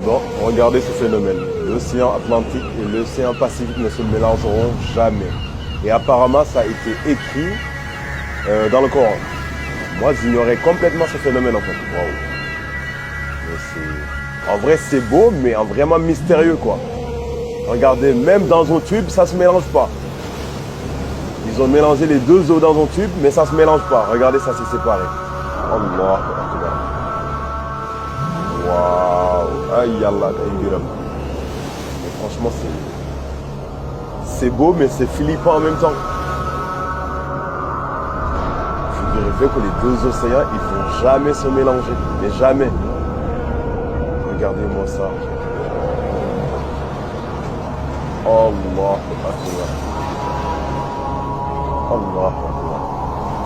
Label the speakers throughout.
Speaker 1: Bon, regardez ce phénomène. L'océan Atlantique et l'océan Pacifique ne se mélangeront jamais. Et apparemment, ça a été écrit dans le Coran. Moi, j'ignorais complètement ce phénomène en fait. Waouh. En vrai, c'est beau, mais vraiment mystérieux quoi. Regardez, même dans un tube, ça se mélange pas. Ils ont mélangé les deux eaux dans un tube, mais ça se mélange pas. Regardez, ça s'est séparé. Allah Akbar. Waouh. Aïe Allah. Mais franchement, c'est beau, mais c'est flippant en même temps. Je vérifie que les deux océans, ils vont jamais se mélanger. Mais jamais. Regardez-moi ça. Allah Akbar. Allah Akbar.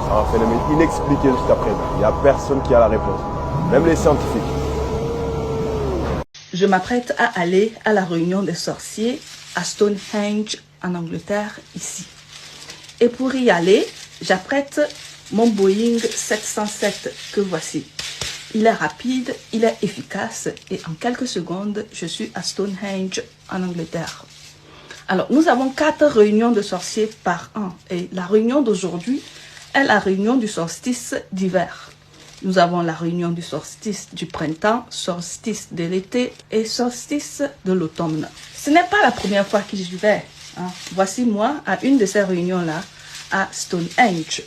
Speaker 1: C'est un phénomène inexpliqué jusqu'à présent. Il n'y a personne qui a la réponse. Même les scientifiques.
Speaker 2: Je m'apprête à aller à la réunion des sorciers à Stonehenge en Angleterre, ici. Et pour y aller, j'apprête mon Boeing 707 que voici. Il est rapide, il est efficace et en quelques secondes, je suis à Stonehenge en Angleterre. Alors, nous avons 4 réunions de sorciers par an et la réunion d'aujourd'hui est la réunion du solstice d'hiver. Nous avons la réunion du solstice du printemps, solstice de l'été et solstice de l'automne. Ce n'est pas la première fois que j'y vais. Voici moi à une de ces réunions-là à Stonehenge.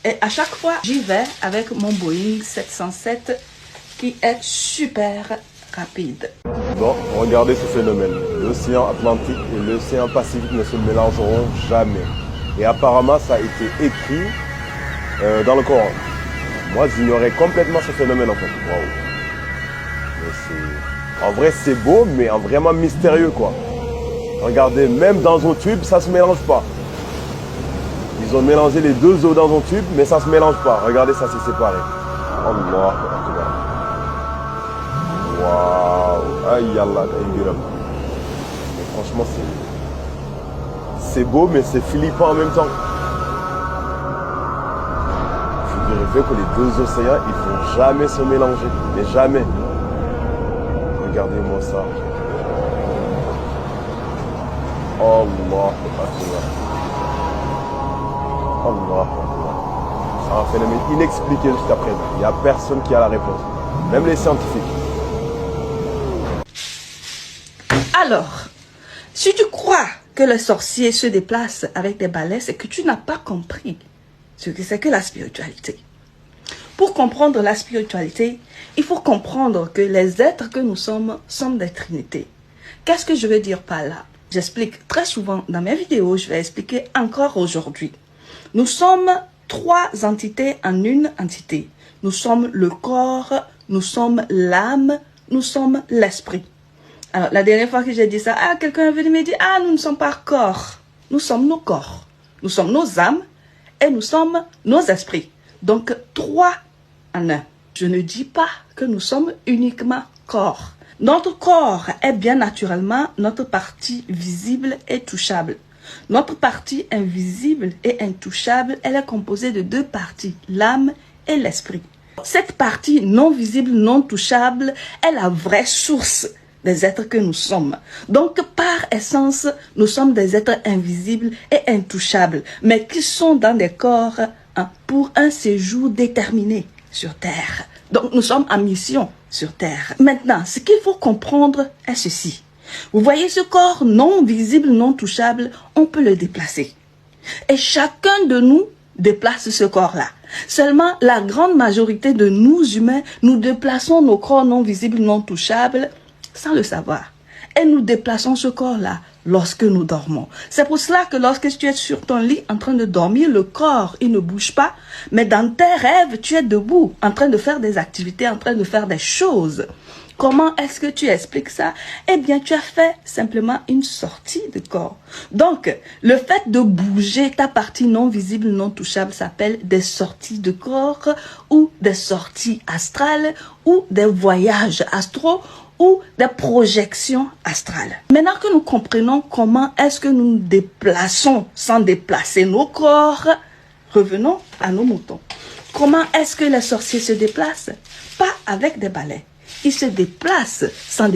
Speaker 2: Et à chaque fois, j'y vais avec mon Boeing 707 qui est super rapide.
Speaker 1: Bon, regardez ce phénomène. L'océan Atlantique et l'océan Pacifique ne se mélangeront jamais. Et apparemment, ça a été écrit dans le Coran. Moi, j'ignorais complètement ce phénomène en fait. Waouh. En vrai, c'est beau, mais vraiment mystérieux quoi. Regardez, même dans un tube, ça se mélange pas. Ils ont mélangé les deux eaux dans un tube, mais ça se mélange pas. Regardez, ça s'est séparé. Allah Akbar. Waouh. Aïe Allah. Mais franchement, c'est beau, mais c'est flippant en même temps. Je vérifie que les deux océans, ils vont jamais se mélanger. Mais jamais. Regardez-moi ça. Allah Akbar. Allah Akbar. C'est un phénomène inexpliqué jusqu'à présent. Il n'y a personne qui a la réponse. Même les scientifiques.
Speaker 2: Alors, si tu crois que le sorcier se déplace avec des balais, c'est que tu n'as pas compris ce que c'est que la spiritualité. Pour comprendre la spiritualité, il faut comprendre que les êtres que nous sommes des trinités. Qu'est-ce que je veux dire par là? J'explique très souvent dans mes vidéos, je vais expliquer encore aujourd'hui. Nous sommes 3 entités en une entité. Nous sommes le corps, nous sommes l'âme, nous sommes l'esprit. Alors, la dernière fois que j'ai dit ça, quelqu'un est venu me dire, nous ne sommes pas corps. Nous sommes nos corps. Nous sommes nos âmes et nous sommes nos esprits. Donc, 3 en 1. Je ne dis pas que nous sommes uniquement corps. Notre corps est bien naturellement notre partie visible et touchable. Notre partie invisible et intouchable, elle est composée de 2 parties, l'âme et l'esprit. Cette partie non visible, non touchable, est la vraie source des êtres que nous sommes. Donc, par essence, nous sommes des êtres invisibles et intouchables, mais qui sont dans des corps pour un séjour déterminé sur Terre. Donc, nous sommes en mission sur Terre. Maintenant, ce qu'il faut comprendre est ceci. Vous voyez ce corps non visible, non touchable, on peut le déplacer. Et chacun de nous déplace ce corps-là. Seulement, la grande majorité de nous humains, nous déplaçons nos corps non visibles, non touchables, sans le savoir. Et nous déplaçons ce corps-là lorsque nous dormons. C'est pour cela que lorsque tu es sur ton lit en train de dormir, le corps, il ne bouge pas. Mais dans tes rêves, tu es debout, en train de faire des activités, en train de faire des choses. Comment est-ce que tu expliques ça? Eh bien, tu as fait simplement une sortie de corps. Donc, le fait de bouger ta partie non visible, non touchable s'appelle des sorties de corps ou des sorties astrales ou des voyages astraux ou des projections astrales. Maintenant que nous comprenons comment est-ce que nous nous déplaçons sans déplacer nos corps, revenons à nos moutons. Comment est-ce que les sorciers se déplacent? Pas avec des balais. Ils se déplacent sans